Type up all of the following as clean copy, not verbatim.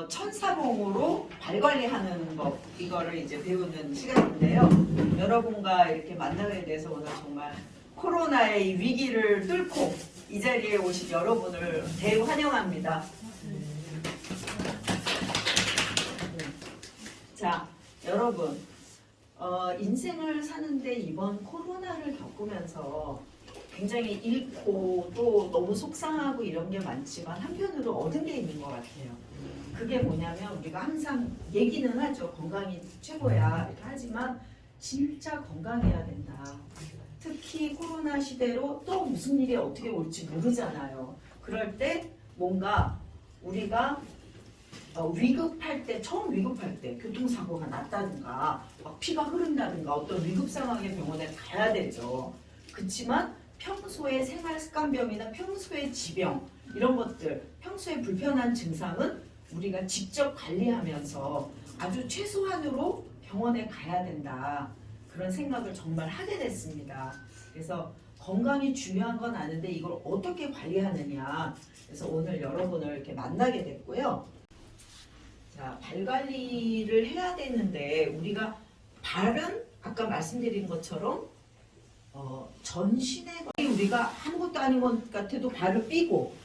천사봉으로 발 관리하는 법 이거를 이제 배우는 시간인데요. 여러분과 이렇게 만나게 돼서 오늘 정말 코로나의 이 위기를 뚫고 이 자리에 오신 여러분을 대환영합니다. 자, 여러분, 인생을 사는데 이번 코로나를 겪으면서 굉장히 잃고 또 너무 속상하고 이런 게 많지만 한편으로 얻은 게 있는 것 같아요. 그게 뭐냐면 우리가 항상 얘기는 하죠. 건강이 최고야 이렇게 하지만 진짜 건강해야 된다. 특히 코로나 시대로 또 무슨 일이 어떻게 올지 모르잖아요. 그럴 때 뭔가 우리가 위급할 때, 처음 위급할 때 교통사고가 났다든가 막 피가 흐른다든가 어떤 위급 상황에 병원에 가야 되죠. 그렇지만 평소의 생활습관병이나 평소의 지병 이런 것들, 평소에 불편한 증상은 우리가 직접 관리하면서 아주 최소한으로 병원에 가야 된다. 그런 생각을 정말 하게 됐습니다. 그래서 건강이 중요한 건 아는데 이걸 어떻게 관리하느냐. 그래서 오늘 여러분을 이렇게 만나게 됐고요. 자, 발 관리를 해야 되는데 우리가 발은 아까 말씀드린 것처럼 전신에 우리가 아무것도 아닌 것 같아도 발을 삐고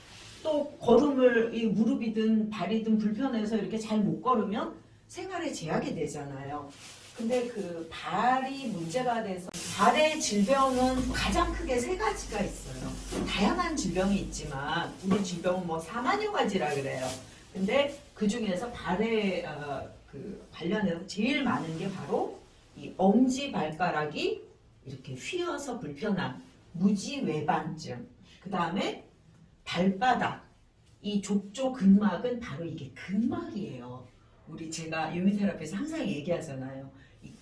또 걸음을 이 무릎이든 발이든 불편해서 이렇게 잘 못 걸으면 생활에 제약이 되잖아요. 근데 그 발이 문제가 돼서 발의 질병은 가장 크게 세 가지가 있어요. 다양한 질병이 있지만 우리 질병은 뭐 4만여 가지라 그래요. 근데 그 중에서 발에 관련해서 제일 많은 게 바로 이 엄지 발가락이 이렇게 휘어서 불편한 무지외반증. 그 다음에 발바닥, 이 족저 근막은 바로 이게 근막이에요. 제가 유미테라피에서 항상 얘기하잖아요. 이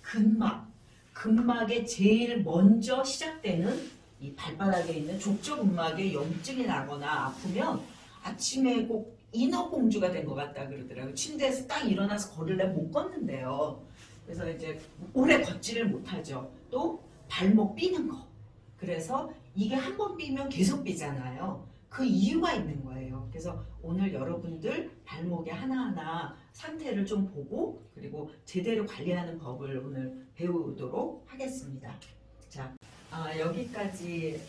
근막에 제일 먼저 시작되는 이 발바닥에 있는 족저 근막에 염증이 나거나 아프면 아침에 꼭 인어공주가 된 것 같다 그러더라고요. 침대에서 딱 일어나서 걸을래 못 걷는데요. 그래서 이제 오래 걷지를 못하죠. 또 발목 삐는 거. 그래서 이게 한 번 삐면 계속 삐잖아요. 그 이유가 있는 거예요. 그래서 오늘 여러분들 발목의 하나하나 상태를 좀 보고 그리고 제대로 관리하는 법을 오늘 배우도록 하겠습니다. 자, 여기까지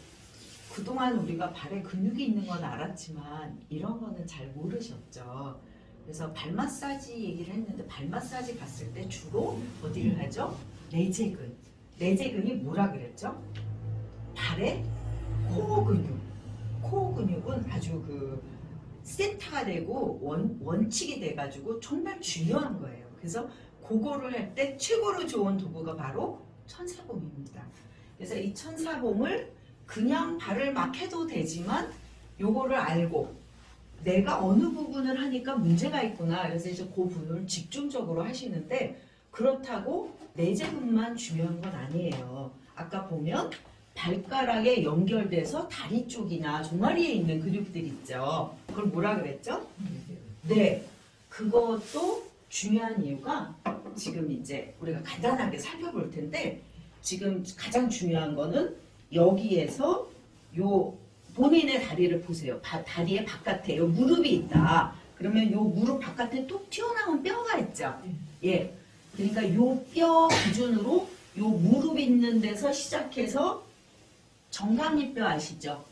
그동안 우리가 발에 근육이 있는 건 알았지만 이런 거는 잘 모르셨죠. 그래서 발 마사지 얘기를 했는데 발 마사지 갔을 때 주로 어디를 하죠? 내재근. 내재근이 뭐라 그랬죠? 발의 코어 근육. 코어 근육은 아주 센터가 되고 원칙이 돼가지고 정말 중요한 거예요. 그래서 그거를 할 때 최고로 좋은 도구가 바로 천사봉입니다. 그래서 이 천사봉을 그냥 발을 막 해도 되지만 요거를 알고 내가 어느 부분을 하니까 문제가 있구나. 그래서 이제 그 부분을 집중적으로 하시는데 그렇다고 내재근만 중요한 건 아니에요. 아까 보면 발가락에 연결돼서 다리 쪽이나 종아리에 있는 근육들 있죠. 그걸 뭐라 그랬죠? 네. 그것도 중요한 이유가 지금 이제 우리가 간단하게 살펴볼 텐데 지금 가장 중요한 거는 여기에서 요 본인의 다리를 보세요. 다리의 바깥에 요 무릎이 있다. 그러면 요 무릎 바깥에 톡 튀어나온 뼈가 있죠. 예. 그러니까 요 뼈 기준으로 요 무릎 있는 데서 시작해서 정강이뼈 아시죠?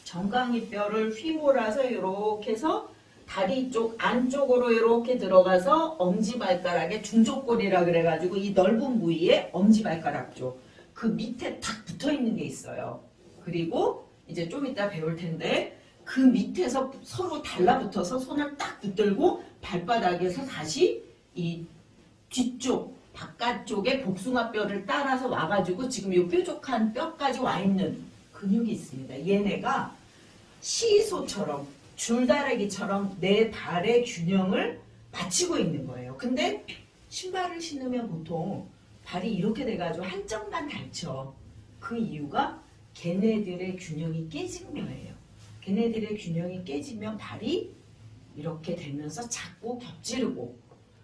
정강이뼈를 휘몰아서 이렇게 해서 다리 쪽 안쪽으로 이렇게 들어가서 엄지발가락의 중족골이라 그래가지고 이 넓은 부위에 엄지발가락 쪽 그 밑에 탁 붙어 있는 게 있어요. 그리고 이제 좀 이따 배울 텐데 그 밑에서 서로 달라붙어서 손을 딱 붙들고 발바닥에서 다시 이 뒤쪽 바깥쪽에 복숭아뼈를 따라서 와가지고 지금 이 뾰족한 뼈까지 와 있는 근육이 있습니다. 얘네가 시소처럼 줄다리기처럼 내 발의 균형을 맞추고 있는 거예요. 근데 신발을 신으면 보통 발이 이렇게 돼가지고 한쪽만 닳죠. 그 이유가 걔네들의 균형이 깨진 거예요. 걔네들의 균형이 깨지면 발이 이렇게 되면서 자꾸 겹지르고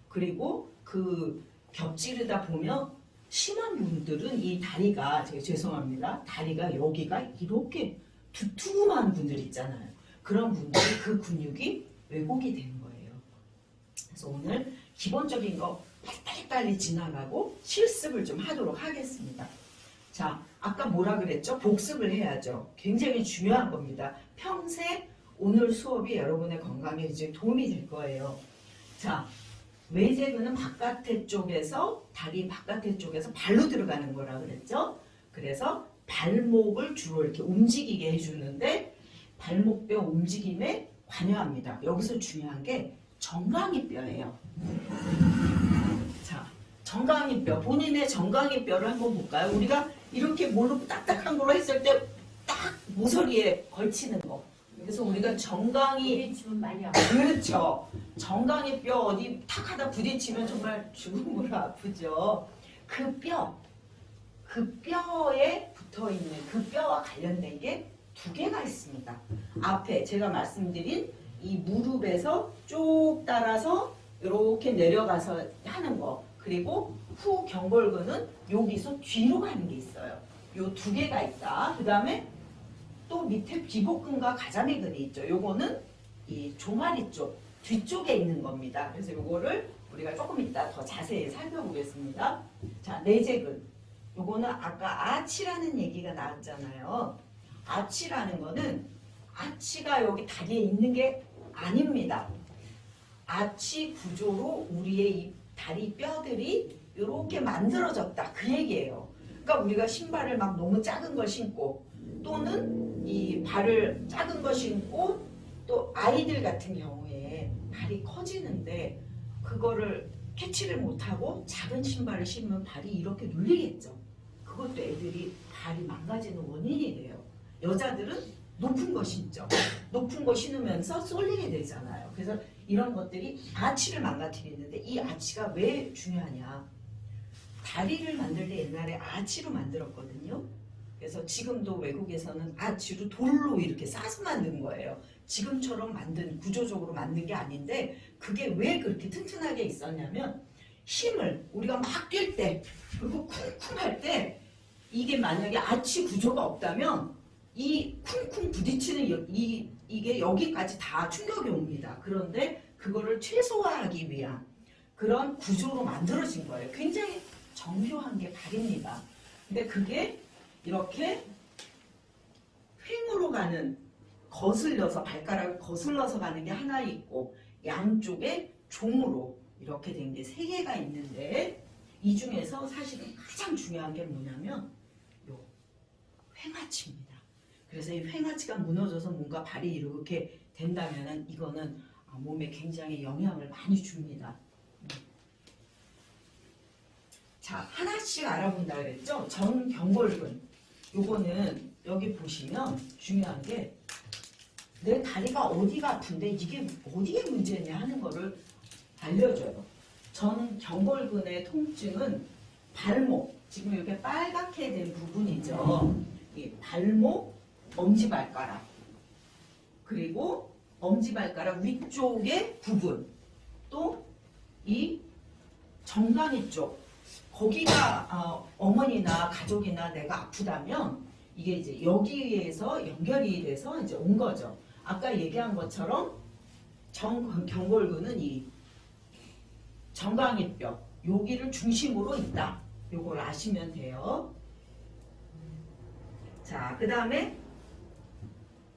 그리고 그 겹지르다 보면 심한 분들은 이 다리가 죄송합니다. 다리가 여기가 이렇게 두툼한 분들 있잖아요. 그런 분들이 그 근육이 왜곡이 되는 거예요. 그래서 그래서 오늘 기본적인 거 빨리빨리 지나가고 실습을 좀 하도록 하겠습니다. 자, 아까 뭐라 그랬죠? 복습을 해야죠. 굉장히 중요한 겁니다. 평생 오늘 수업이 여러분의 건강에 이제 도움이 될 거예요. 자, 외제근은 바깥에 쪽에서, 다리 바깥에 쪽에서 발로 들어가는 거라 그랬죠? 그래서 발목을 주로 이렇게 움직이게 해주는데 발목뼈 움직임에 관여합니다. 여기서 중요한 게 정강이뼈예요. 자, 정강이뼈, 본인의 정강이뼈를 한번 볼까요? 우리가 이렇게 무릎 딱딱한 걸로 했을 때 딱 모서리에 걸치는 거. 그래서 우리가 정강이 부딪히면 많이 그렇죠. 정강이뼈 어디 탁 하다 부딪히면 정말 죽음으로 아프죠. 그 뼈에 붙어 있는 그 뼈와 관련된 게 두 개가 있습니다. 앞에 제가 말씀드린 이 무릎에서 쭉 따라서 이렇게 내려가서 하는 거, 그리고 후 경골근은 여기서 뒤로 가는 게 있어요. 요 두 개가 있다. 그 다음에 또 밑에 비복근과 가자미근이 있죠. 요거는 이 종아리 쪽 뒤쪽에 있는 겁니다. 그래서 요거를 우리가 조금 이따 더 자세히 살펴보겠습니다. 자, 내제근. 요거는 아까 아치라는 얘기가 나왔잖아요. 아치라는 거는 아치가 여기 다리에 있는 게 아닙니다. 아치 구조로 우리의 이 다리 뼈들이 이렇게 만들어졌다. 그 얘기예요. 그러니까 우리가 신발을 막 너무 작은 걸 신고 또는 이 발을 작은 거 신고 또 아이들 같은 경우에 발이 커지는데 그거를 캐치를 못하고 작은 신발을 신으면 발이 이렇게 눌리겠죠. 그것도 애들이 발이 망가지는 원인이 돼요. 여자들은 높은 거 신죠. 높은 거 신으면서 쏠리게 되잖아요. 그래서 이런 것들이 아치를 망가뜨리는데 이 아치가 왜 중요하냐. 다리를 만들 때 옛날에 아치로 만들었거든요. 그래서 지금도 외국에서는 아치로 돌로 이렇게 싸서 만든 거예요. 지금처럼 만든 구조적으로 만든 게 아닌데 그게 왜 그렇게 튼튼하게 있었냐면 힘을 우리가 막 뛸 때 그리고 쿵쿵 할 때 이게 만약에 아치 구조가 없다면 이 쿵쿵 부딪히는 이게 여기까지 다 충격이 옵니다. 그런데 그거를 최소화하기 위한 그런 구조로 만들어진 거예요. 굉장히 정교한 게 발입니다. 근데 그게 이렇게 횡으로 가는 거슬려서 발가락을 거슬러서 가는 게 하나 있고 양쪽에 종으로 이렇게 된 게 세 개가 있는데 이 중에서 사실은 가장 중요한 게 뭐냐면 요 횡아치입니다. 그래서 이 횡아치가 무너져서 뭔가 발이 이렇게 된다면은 이거는 몸에 굉장히 영향을 많이 줍니다. 자, 하나씩 알아본다 그랬죠? 정경골근. 요거는 여기 보시면 중요한 게 내 다리가 어디가 아픈데 이게 어디에 문제냐 하는 거를 알려줘요. 정경골근의 통증은 발목, 지금 이렇게 빨갛게 된 부분이죠. 이 발목, 엄지발가락, 그리고 엄지발가락 위쪽의 부분, 또 이 정강이 쪽, 거기가 어머니나 가족이나 내가 아프다면 이게 이제 여기에서 연결이 돼서 이제 온 거죠. 아까 얘기한 것처럼 정경골근은 이 정강이뼈 여기를 중심으로 있다. 요걸 아시면 돼요. 자, 그 다음에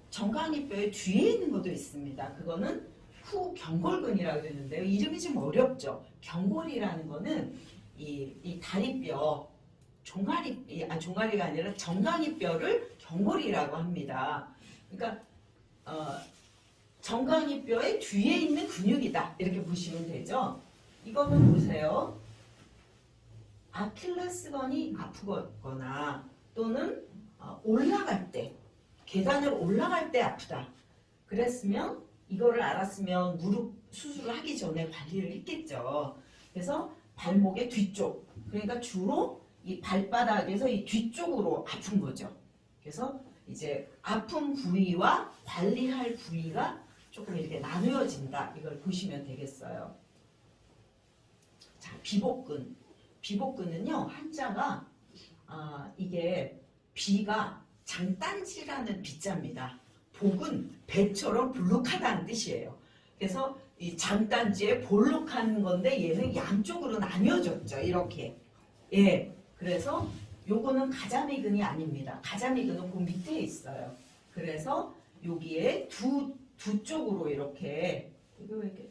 정강이뼈의 뒤에 있는 것도 있습니다. 그거는 후경골근이라고 되는데요. 이름이 좀 어렵죠. 경골이라는 거는 이 다리뼈 종아리가 아니라 정강이뼈를 경골이라고 합니다. 그러니까 정강이뼈의 뒤에 있는 근육이다 이렇게 보시면 되죠. 이거는 보세요. 아킬레스건이 아프거나 또는 올라갈 때 계단을 올라갈 때 아프다 그랬으면 이거를 알았으면 무릎 수술을 하기 전에 관리를 했겠죠. 그래서 발목의 뒤쪽, 그러니까 주로 이 발바닥에서 이 뒤쪽으로 아픈 거죠. 그래서 이제 아픈 부위와 관리할 부위가 조금 이렇게 나누어진다. 이걸 보시면 되겠어요. 자, 비복근. 비복근은요, 한자가 이게 비가 장단지라는 비자입니다. 복은 배처럼 불룩하다는 뜻이에요. 그래서 이 장단지에 볼록한 건데 얘는 양쪽으로 나뉘어졌죠. 이렇게. 예. 그래서 요거는 가자미근이 아닙니다. 가자미근은 그 밑에 있어요. 그래서 여기에 두 쪽으로 이렇게 이거 왜 이렇게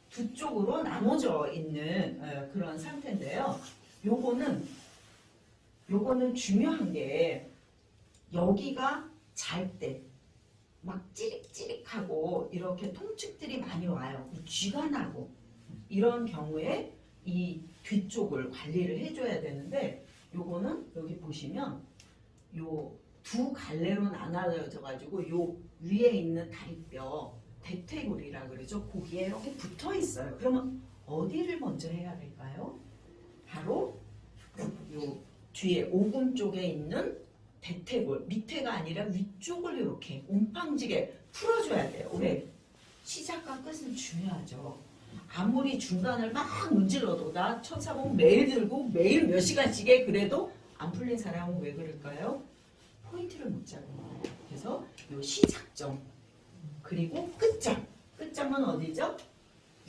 두 쪽으로 나눠져 있는 그런 상태인데요. 요거는 중요한 게 여기가 잘 때 막 찌릿찌릿하고 이렇게 통증들이 많이 와요. 쥐가 나고 이런 경우에 이 뒤쪽을 관리를 해줘야 되는데 요거는 여기 보시면 요 두 갈래로 나눠져 가지고 요 위에 있는 다리뼈 대퇴골이라 그러죠. 거기에 이렇게 붙어 있어요. 그러면 어디를 먼저 해야 될까요? 바로 요 뒤에 오금 쪽에 있는 대퇴골 밑에가 아니라 위쪽을 이렇게 옴팡지게 풀어줘야 돼요. 왜? 시작과 끝은 중요하죠. 아무리 중간을 막 문질러도 나 천사봉 매일 들고 매일 몇 시간씩 해 그래도 안 풀린 사람은 왜 그럴까요? 포인트를 못 잡는 거예요. 그래서 요 시작점 그리고 끝점은 어디죠?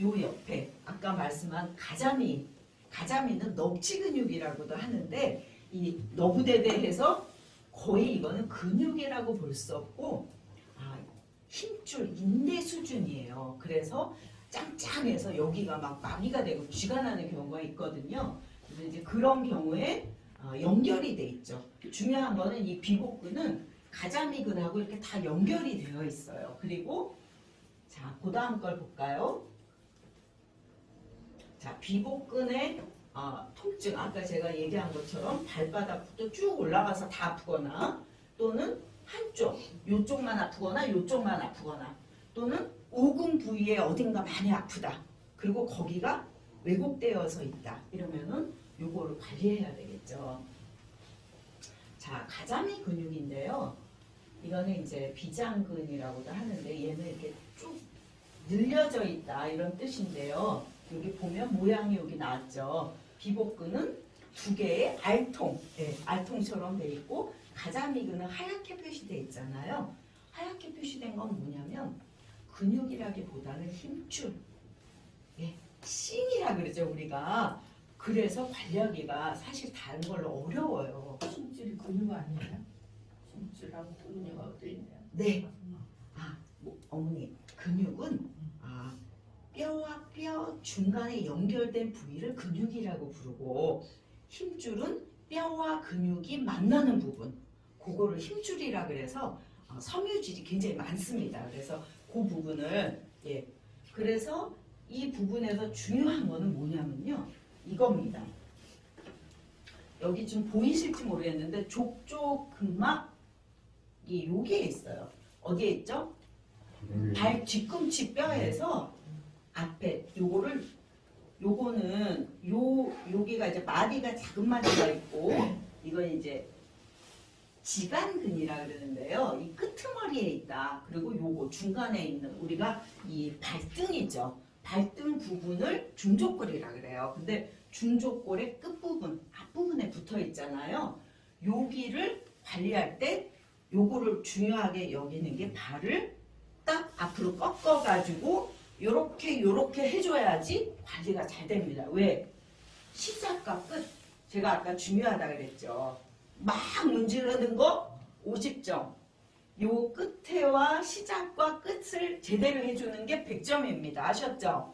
요 옆에 아까 말씀한 가자미는 넙치 근육이라고도 하는데 이 너구대대해서 거의 이거는 근육이라고 볼 수 없고 힘줄 인대 수준이에요. 그래서 짱짱해서 여기가 막 마비가 되고 쥐가 나는 경우가 있거든요. 그래서 이제 그런 경우에 연결이 돼 있죠. 중요한 거는 이 비복근은 가자미근하고 이렇게 다 연결이 되어 있어요. 그리고 자, 그 다음 걸 볼까요? 자, 비복근의 통증, 아까 제가 얘기한 것처럼 발바닥부터 쭉 올라가서 다 아프거나 또는 한쪽, 요쪽만 아프거나 요쪽만 아프거나 또는 오금 부위에 어딘가 많이 아프다. 그리고 거기가 왜곡되어서 있다. 이러면은 요거를 관리해야 되겠죠. 자, 가자미 근육인데요. 이거는 이제 비장근이라고도 하는데 얘는 이렇게 쭉 늘려져 있다 이런 뜻인데요. 여기 보면 모양이 여기 나왔죠. 비복근은 두 개의 알통, 알통처럼 돼 있고 가자미근은 하얗게 표시돼 있잖아요. 하얗게 표시된 건 뭐냐면 근육이라기보다는 힘줄, 씬이라 그러죠 우리가. 그래서 관리하기가 사실 다른 걸로 어려워요. 심줄이 근육 아니에요? 심줄하고 근육 어디 있나요? 네. 어머니 근육은 뼈와 뼈 중간에 연결된 부위를 근육이라고 부르고 힘줄은 뼈와 근육이 만나는 부분 그거를 힘줄이라 그래서 섬유질이 굉장히 많습니다. 그래서 그 부분을 그래서 이 부분에서 중요한 거는 뭐냐면요 이겁니다. 여기 좀 보이실지 모르겠는데 족저근막이 여기에 있어요. 어디에 있죠? 발 뒤꿈치 뼈에서 앞에 요거는 여기가 이제 마디가 작은 마디가 있고 이건 이제 지간근이라 그러는데요. 이 끄트머리에 있다. 그리고 요거 중간에 있는 우리가 이 발등이죠. 발등 부분을 중족골이라 그래요. 근데 중족골의 끝부분, 앞부분에 붙어 있잖아요. 여기를 관리할 때 요거를 중요하게 여기는 게 발을 딱 앞으로 꺾어가지고 요렇게 해줘야지 관리가 잘 됩니다. 왜? 시작과 끝. 제가 아까 중요하다 그랬죠. 막 문지르는 거 50점. 요 끝에와 시작과 끝을 제대로 해주는 게 100점입니다. 아셨죠?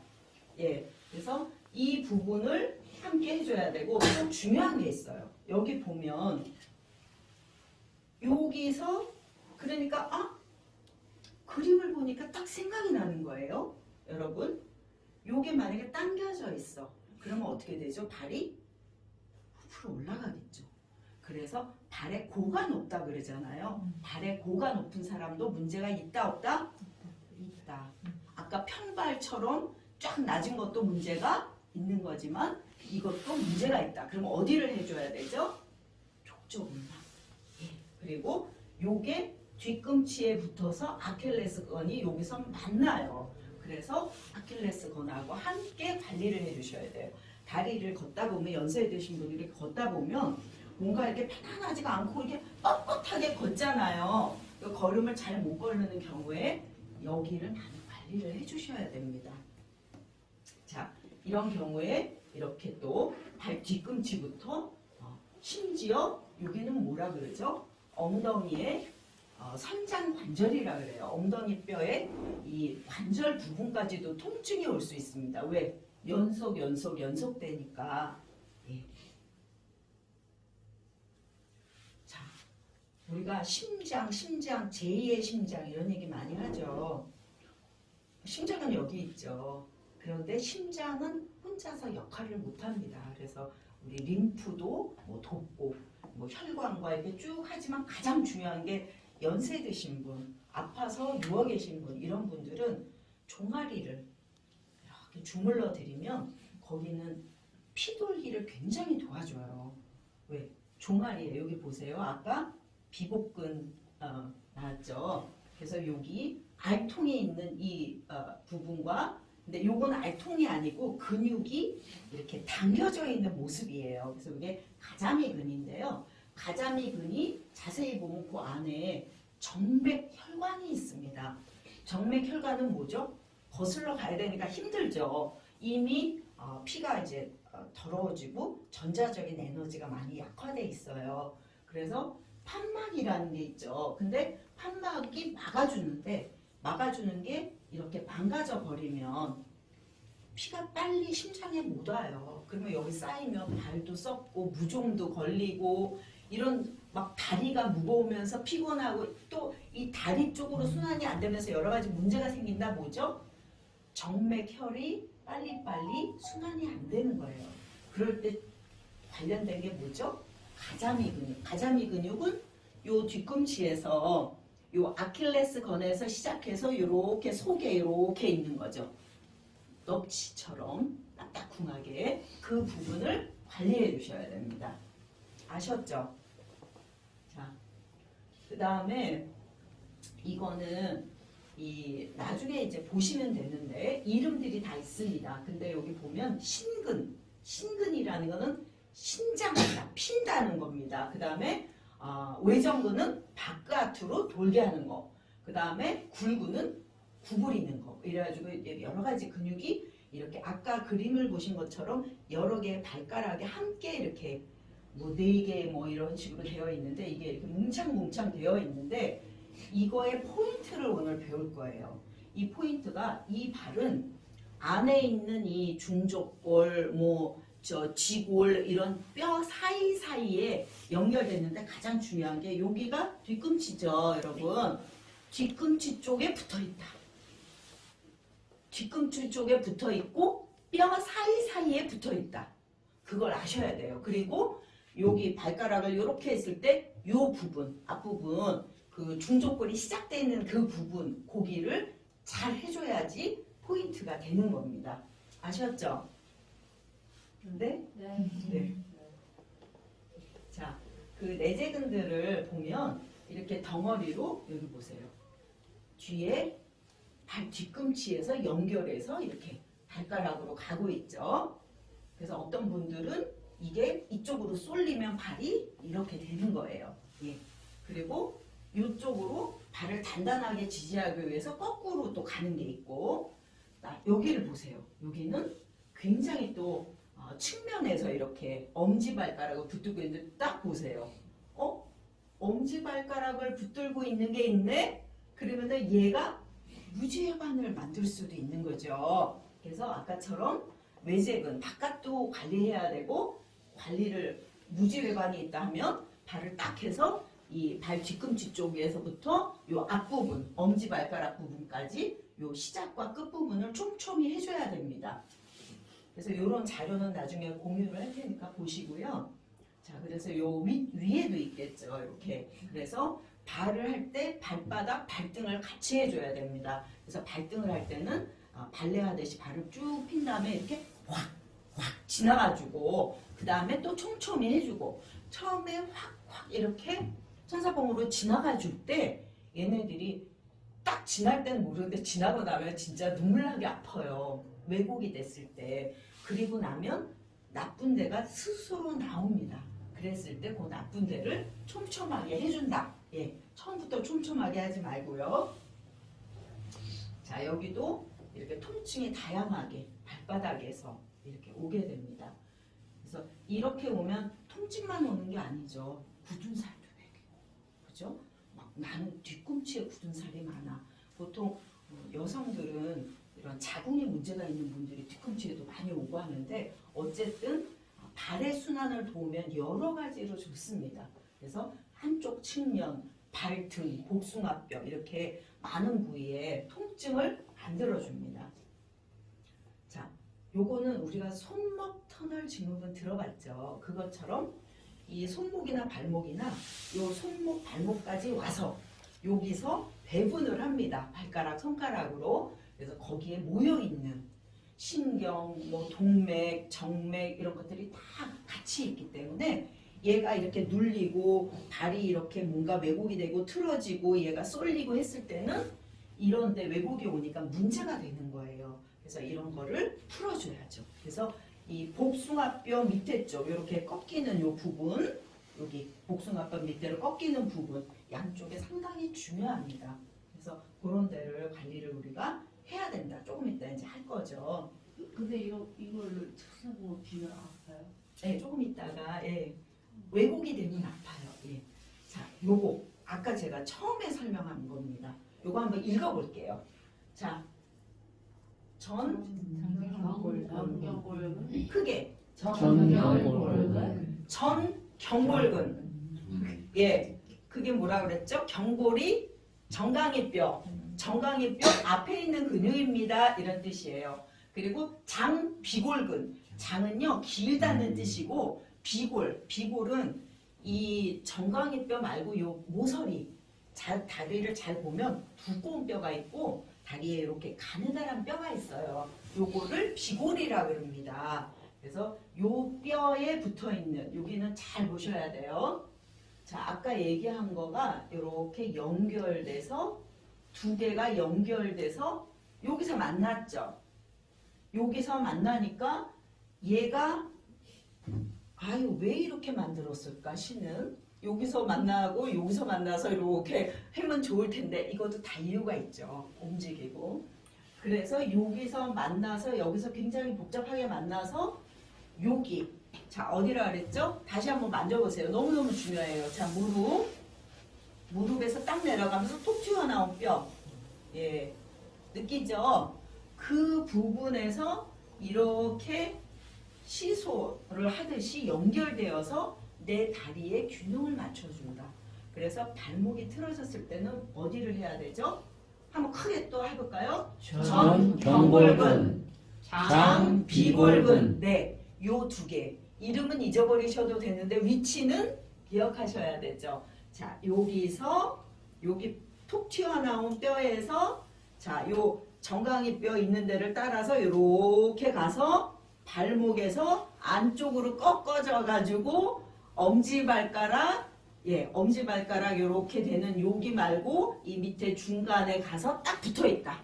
그래서 이 부분을 함께 해줘야 되고 또 중요한 게 있어요. 여기 보면 여기서 그러니까 그림을 보니까 딱 생각이 나는 거예요. 여러분 요게 만약에 당겨져 있어. 그러면 어떻게 되죠? 발이 후프로 올라가겠죠. 그래서 발에 고가 높다 그러잖아요. 발에 고가 높은 사람도 문제가 있다 없다? 있다. 아까 평발처럼 쫙 낮은 것도 문제가 있는 거지만 이것도 문제가 있다. 그럼 어디를 해줘야 되죠? 족저근막. 그리고 요게 뒤꿈치에 붙어서 아킬레스건이 여기서 만나요. 그래서 아킬레스건하고 함께 관리를 해주셔야 돼요. 다리를 걷다 보면 연세 드신 분들이 걷다 보면 뭔가 이렇게 편안하지가 않고 이렇게 뻣뻣하게 걷잖아요. 그 걸음을 잘 못 걸는 경우에 여기를 많이 관리를 해주셔야 됩니다. 이런 경우에 이렇게 또 발 뒤꿈치부터 심지어 여기는 뭐라 그러죠? 엉덩이에 선장 관절이라 그래요. 엉덩이 뼈에 이 관절 부분까지도 통증이 올 수 있습니다. 왜? 연속되니까. 예. 자, 우리가 심장, 제2의 심장 이런 얘기 많이 하죠. 심장은 여기 있죠. 그런데 심장은 혼자서 역할을 못합니다. 그래서 우리 림프도 뭐 돕고 뭐 혈관과 이렇게 쭉 하지만 가장 중요한 게 연세 드신 분, 아파서 누워 계신 분 이런 분들은 종아리를 이렇게 주물러 드리면 거기는 피 돌기를 굉장히 도와줘요. 왜? 종아리에 여기 보세요. 아까 비복근 나왔죠. 그래서 여기 알통에 있는 이 부분과 근데 요건 알통이 아니고 근육이 이렇게 당겨져 있는 모습이에요. 그래서 이게 가자미근인데요. 가자미근이 자세히 보면 그 안에 정맥혈관이 있습니다. 정맥혈관은 뭐죠? 거슬러 가야 되니까 힘들죠. 이미 피가 이제 더러워지고 전자적인 에너지가 많이 약화돼 있어요. 그래서 판막이라는 게 있죠. 근데 판막이 막아주는 게 이렇게 망가져 버리면 피가 빨리 심장에 못 와요. 그러면 여기 쌓이면 발도 썩고 무좀도 걸리고 이런 막 다리가 무거우면서 피곤하고 또 이 다리 쪽으로 순환이 안 되면서 여러 가지 문제가 생긴다. 뭐죠? 정맥혈이 빨리빨리 순환이 안 되는 거예요. 그럴 때 관련된 게 뭐죠? 가자미 근육. 가자미 근육은 요 뒤꿈치에서 요 아킬레스건에서 시작해서 이렇게 속에 이렇게 있는 거죠. 넙치처럼 딱딱쿵하게 그 부분을 관리해 주셔야 됩니다. 아셨죠? 자, 그 다음에 이거는 나중에 이제 보시면 되는데 이름들이 다 있습니다. 근데 여기 보면 신근이라는 거는 신장이다, 핀다는 겁니다. 그 다음에 외정근은 바깥으로 돌게 하는 거. 그 다음에 굴근은 구부리는 거. 이래가지고 여러 가지 근육이 이렇게 아까 그림을 보신 것처럼 여러 개의 발가락에 함께 이렇게 뭐 4개 뭐 이런 식으로 되어 있는데 이게 이렇게 뭉창뭉창 되어 있는데 이거의 포인트를 오늘 배울 거예요. 이 포인트가 이 발은 안에 있는 이 중족골 지골 이런 뼈 사이사이에 연결됐는데 가장 중요한 게 여기가 뒤꿈치죠, 여러분. 뒤꿈치 쪽에 붙어 있다. 뒤꿈치 쪽에 붙어 있고 뼈 사이사이에 붙어 있다. 그걸 아셔야 돼요. 그리고 여기 발가락을 이렇게 했을 때 이 부분, 앞부분, 그 중족골이 시작되는 그 부분, 고기를 잘 해줘야지 포인트가 되는 겁니다. 아셨죠? 네? 네. 자, 그 내재근들을 보면 이렇게 덩어리로 여기 보세요. 뒤에 발 뒤꿈치에서 연결해서 이렇게 발가락으로 가고 있죠. 그래서 어떤 분들은 이게 이쪽으로 쏠리면 발이 이렇게 되는 거예요. 예. 그리고 이쪽으로 발을 단단하게 지지하기 위해서 거꾸로 또 가는 게 있고, 여기를 보세요. 여기는 굉장히 또 측면에서 이렇게 엄지발가락을 붙들고 있는데 딱 보세요. 엄지발가락을 붙들고 있는 게 있네? 그러면 얘가 무지혈관을 만들 수도 있는 거죠. 그래서 아까처럼 외재근, 바깥도 관리해야 되고 관리를 무지혈관이 있다 하면 발을 딱 해서 이 발 뒤꿈치 쪽에서부터 요 앞부분, 엄지발가락 부분까지 요 시작과 끝부분을 촘촘히 해줘야 됩니다. 그래서 이런 자료는 나중에 공유를 할 테니까 보시고요. 자, 그래서 요 위에도 있겠죠. 이렇게. 그래서 발을 할 때 발바닥, 발등을 같이 해줘야 됩니다. 그래서 발등을 할 때는 발레 하듯이 발을 쭉 핀 다음에 이렇게 확 지나가주고 그 다음에 또 촘촘히 해주고 처음에 확 이렇게 천사봉으로 지나가 줄 때 얘네들이 딱 지날 때는 모르는데 지나고 나면 진짜 눈물 나게 아파요. 왜곡이 됐을 때. 그리고 나면 나쁜 데가 스스로 나옵니다. 그랬을 때 그 나쁜 데를 촘촘하게 해준다. 예, 처음부터 촘촘하게 하지 말고요. 자, 여기도 이렇게 통증이 다양하게 발바닥에서 이렇게 오게 됩니다. 그래서 이렇게 오면 통증만 오는 게 아니죠. 굳은 살도 되게, 그죠? 막 나는 뒤꿈치에 굳은 살이 많아. 보통 여성들은 이런 자궁에 문제가 있는 분들이 뒤꿈치에도 많이 오고 하는데 어쨌든 발의 순환을 도우면 여러 가지로 좋습니다. 그래서 한쪽 측면, 발등, 복숭아뼈 이렇게 많은 부위에 통증을 만들어줍니다. 자, 요거는 우리가 손목 터널 증후군 들어봤죠. 그것처럼 이 손목이나 발목이나 요 손목, 발목까지 와서 여기서 배분을 합니다. 발가락, 손가락으로. 그래서 거기에 모여있는 신경, 뭐 동맥, 정맥 이런 것들이 다 같이 있기 때문에 얘가 이렇게 눌리고 발이 이렇게 뭔가 왜곡이 되고 틀어지고 얘가 쏠리고 했을 때는 이런데 왜곡이 오니까 문제가 되는 거예요. 그래서 이런 거를 풀어줘야죠. 그래서 이 복숭아뼈 밑에 쪽 이렇게 꺾이는 요 부분, 여기 복숭아뼈 밑에를 꺾이는 부분 양쪽에 상당히 중요합니다. 그래서 그런 데를 관리를 우리가 해야 된다. 조금 이따 이제 할 거죠. 근데 이걸 찾아보면 비면 아파요? 네, 조금 있다가 예, 왜곡이 되면 아파요. 예. 자, 요거 아까 제가 처음에 설명한 겁니다. 요거 한번 읽어볼게요. 자, 전경골근 크게 전경골근 전경골근. 예, 그게 뭐라 그랬죠? 경골이 정강이뼈, 정강이뼈 앞에 있는 근육입니다. 이런 뜻이에요. 그리고 장비골근, 장은요 길다는 뜻이고 비골은 이 정강이뼈 말고 요 모서리, 다리를 잘 보면 두꺼운 뼈가 있고 다리에 이렇게 가느다란 뼈가 있어요. 요거를 비골이라고 합니다. 그래서 요 뼈에 붙어 있는 여기는 잘 보셔야 돼요. 자, 아까 얘기한 거가 이렇게 연결돼서 두 개가 연결돼서 여기서 만났죠. 여기서 만나니까 얘가 아유 왜 이렇게 만들었을까 신은 여기서 만나고 여기서 만나서 이렇게 하면 좋을 텐데 이것도 다 이유가 있죠. 움직이고 그래서 여기서 만나서 여기서 굉장히 복잡하게 만나서 여기 자 어디라 그랬죠? 다시 한번 만져보세요. 너무너무 중요해요. 자 무릎에서 딱 내려가면서 톡 튀어나온 뼈 예 느끼죠? 그 부분에서 이렇게 시소를 하듯이 연결되어서 내 다리에 균형을 맞춰준다. 그래서 발목이 틀어졌을 때는 어디를 해야 되죠? 한번 크게 또 해볼까요? 전경골근, 장비골근. 네, 요 두 개. 이름은 잊어버리셔도 되는데 위치는 기억하셔야 되죠. 자, 여기서 여기 톡 튀어나온 뼈에서 자, 요 정강이 뼈 있는 데를 따라서 이렇게 가서 발목에서 안쪽으로 꺾어져 가지고 엄지발가락 이렇게 되는 여기 말고 이 밑에 중간에 가서 딱 붙어 있다.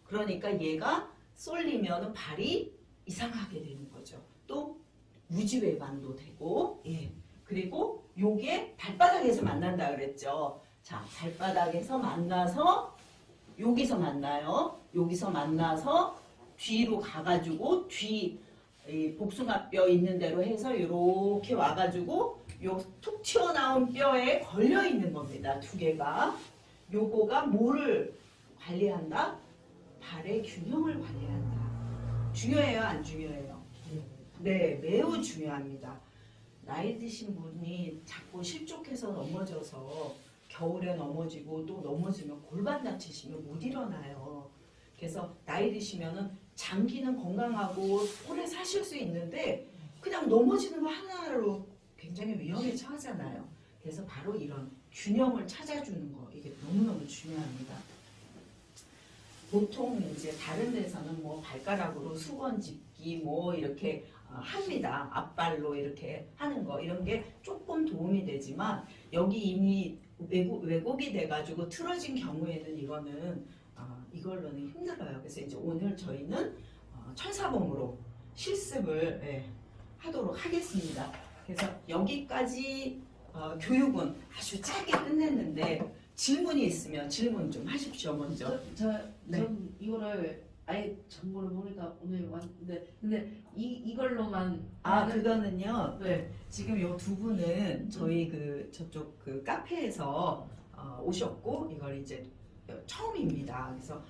그러니까 얘가 쏠리면 발이 이상하게 되는 거죠. 또 무지외반도 되고 예. 그리고 요게 발바닥에서 만난다 그랬죠. 자, 발바닥에서 만나서 여기서 만나요. 여기서 만나서 뒤로 가가지고 뒤 복숭아뼈 있는 대로 해서 이렇게 와가지고 요 툭 튀어나온 뼈에 걸려 있는 겁니다. 두 개가. 요거가 뭐를 관리한다? 발의 균형을 관리한다. 중요해요, 안 중요해요? 네, 매우 중요합니다. 나이 드신 분이 자꾸 실족해서 넘어져서 겨울에 넘어지고 또 넘어지면 골반 다치시면 못 일어나요. 그래서 나이 드시면은 장기는 건강하고 오래 사실 수 있는데 그냥 넘어지는 거 하나로 굉장히 위험에 처하잖아요. 그래서 바로 이런 균형을 찾아주는 거 이게 너무너무 중요합니다. 보통 이제 다른 데서는 뭐 발가락으로 수건 짚기 뭐 이렇게 합니다. 앞발로 이렇게 하는 거 이런 게 조금 도움이 되지만 여기 이미 왜곡이 돼가지고 틀어진 경우에는 이걸로는 힘들어요. 그래서 이제 오늘 저희는 철사봉으로 실습을 하도록 하겠습니다. 그래서 여기까지 교육은 아주 짧게 끝냈는데 질문이 있으면 질문 좀 하십시오 먼저. 전 이거를 아예 정보를 모르다 오늘 왔는데 근데 이걸로만 그거는요. 네. 지금 요 두 분은 저희 저쪽 카페에서 오셨고 이걸 이제 처음입니다. 그래서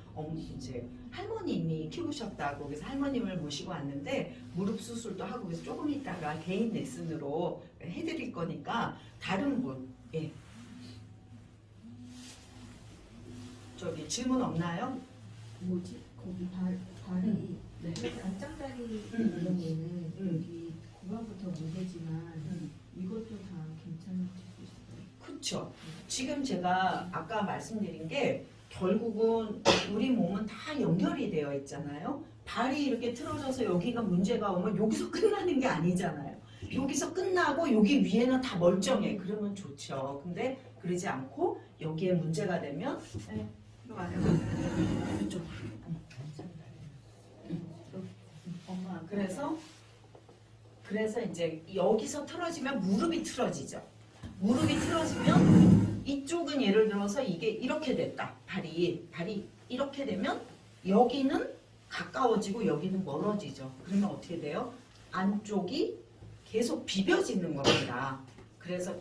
이제 할머님이 키우셨다고 그래서 할머님을 모시고 왔는데 무릎 수술도 하고 그래서 조금 있다가 개인 레슨으로 해드릴 거니까 다른 분 저기 질문 없나요? 뭐지? 거기 발이 네. 안장다리 이런 거는 음. 여기 고관부터 문제지만 이것도 다 괜찮을 수 있어요. 그렇죠. 지금 제가 아까 말씀드린 게 결국은 우리 몸은 다 연결이 되어 있잖아요. 발이 이렇게 틀어져서 여기가 문제가 오면 여기서 끝나는 게 아니잖아요. 여기서 끝나고 여기 위에는 다 멀쩡해. 그러면 좋죠. 근데 그러지 않고 여기에 문제가 되면 이리 와요. 이쪽. 엄마 그래서 이제 여기서 틀어지면 무릎이 틀어지죠. 무릎이 틀어지면 이쪽은 예를 들어서 이게 이렇게 됐다. 발이 이렇게 되면 여기는 가까워지고 여기는 멀어지죠. 그러면 어떻게 돼요? 안쪽이 계속 비벼지는 겁니다. 그래서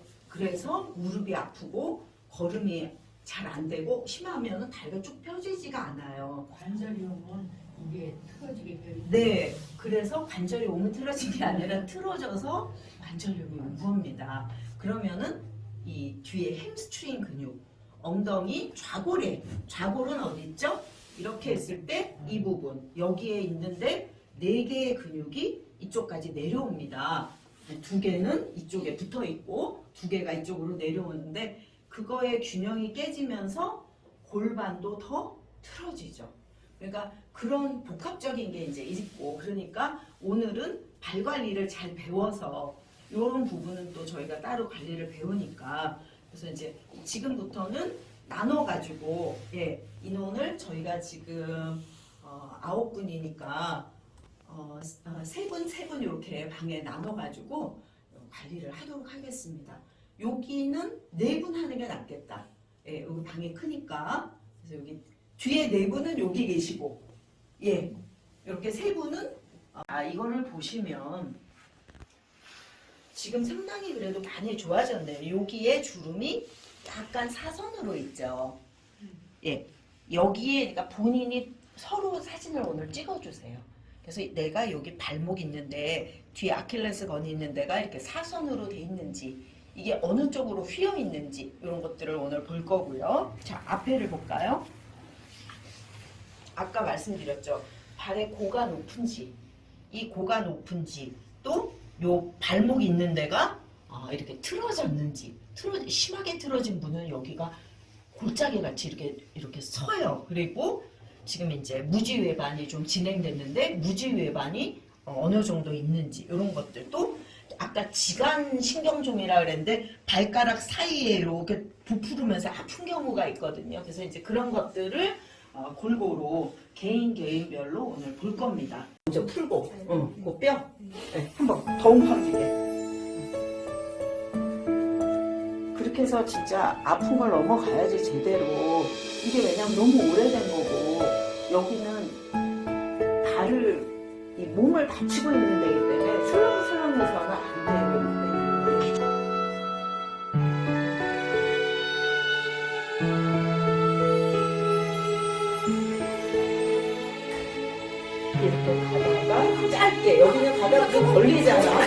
무릎이 아프고 걸음이 잘 안 되고 심하면은 다리가 쭉 펴지지가 않아요. 관절이 오면 이게 틀어지게 돼. 네, 그래서 관절이 오면 틀어진 게 아니라 틀어져서 관절염이 온 겁니다. 그러면은 이 뒤에 햄스트링 근육, 엉덩이, 좌골은 어디 있죠? 이렇게 했을 때 이 부분 여기에 있는데 4개의 근육이 이쪽까지 내려옵니다. 2개는 이쪽에 붙어 있고 2개가 이쪽으로 내려오는데 그거의 균형이 깨지면서 골반도 더 틀어지죠. 그러니까 그런 복합적인 게 이제 있고 그러니까 오늘은 발 관리를 잘 배워서 이런 부분은 또 저희가 따로 관리를 배우니까 그래서 이제 지금부터는 나눠가지고 인원을 저희가 지금 9분이니까 3분 이렇게 방에 나눠가지고 관리를 하도록 하겠습니다. 여기는 4분 하는 게 낫겠다. 여기 방이 크니까 그래서 여기 뒤에 4분은 여기 계시고 이렇게 3분은 이거를 보시면 지금 상당히 그래도 많이 좋아졌네요. 여기에 주름이 약간 사선으로 있죠. 여기에 그러니까 본인이 서로 사진을 오늘 찍어주세요. 그래서 내가 여기 발목 있는데 뒤에 아킬레스 건이 있는 데가 이렇게 사선으로 돼 있는지 이게 어느 쪽으로 휘어 있는지 이런 것들을 오늘 볼 거고요. 자, 앞에를 볼까요? 아까 말씀드렸죠. 발의 고가 높은지, 이 고가 높은지, 또 요 발목 있는 데가 이렇게 틀어졌는지, 심하게 틀어진 분은 여기가 골짜기 같이 이렇게 서요. 그리고 지금 이제 무지외반이 좀 진행됐는데 무지외반이 어느 정도 있는지 이런 것들도 아까 지간 신경종이라 그랬는데 발가락 사이에 이렇게 부풀으면서 아픈 경우가 있거든요. 그래서 이제 그런 것들을 골고루 개인별로 오늘 볼 겁니다. 먼저 풀고, 그 뼈, 한번 더 웅파지게. 그렇게 해서 진짜 아픈 걸 넘어가야지 제대로. 이게 왜냐면 너무 오래된 거고, 여기는 이 몸을 받치고 있는 데이기 때문에 슬렁슬렁해서는 안 돼요. 이렇게 가다가 짧게 여기는 가다가 좀 걸리잖아요.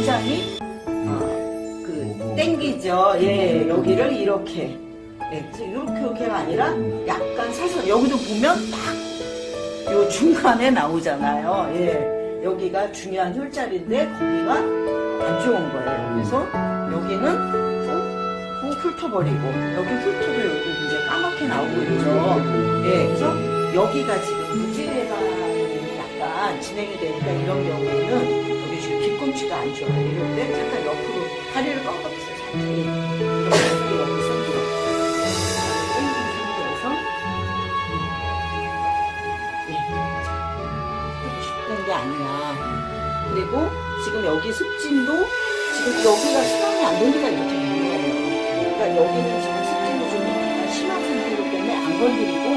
굉장히 땡기죠. 예, 여기를 이렇게. 예, 그래서 이렇게가 아니라 약간 사선. 여기도 보면 딱 요 중간에 나오잖아요. 예, 여기가 중요한 혈자리인데 거기가 안 좋은 거예요. 그래서 여기는 후 훑어버리고 여기 훑어도 여기 이제 까맣게 나오고 있죠. 예, 그래서 여기가 지금 무지외반이 약간 진행이 되니까 이런 경우에는 여기 지금 뒤꿈치가 안 좋아요. 이럴 때 잠깐 옆으로 다리를 꺾어주세요. 살짝. 이렇게 여기서 이렇게 땡긴 상태에서 된 게 아니야. 그리고 지금 여기 습진도 지금 여기가 순환이 안 되니까 이렇게 유명해요. 그러니까 여기는 지금 습진이 좀 약간 심한 상태이기 때문에 안 건드리고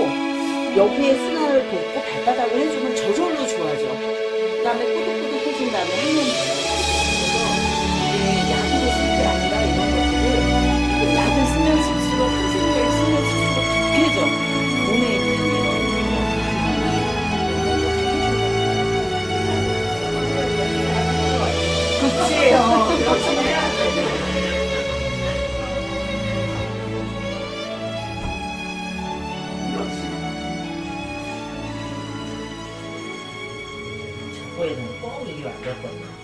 여기에 순환을 돕고 발바닥을 해주면 저절로 좋아져. 그 다음에 꾸덕꾸덕 해준 다음에 하면 돼요. 그래서 이게 약으로 쓸 게 아니라 이런 것들을 약을 쓰면 쓸수록 항생제를 쓰면 쓸수록 독해져. 몸에 있는 이런 그치요. 열심히 해야 돼. 거에는 꼭 이게 맞거든요.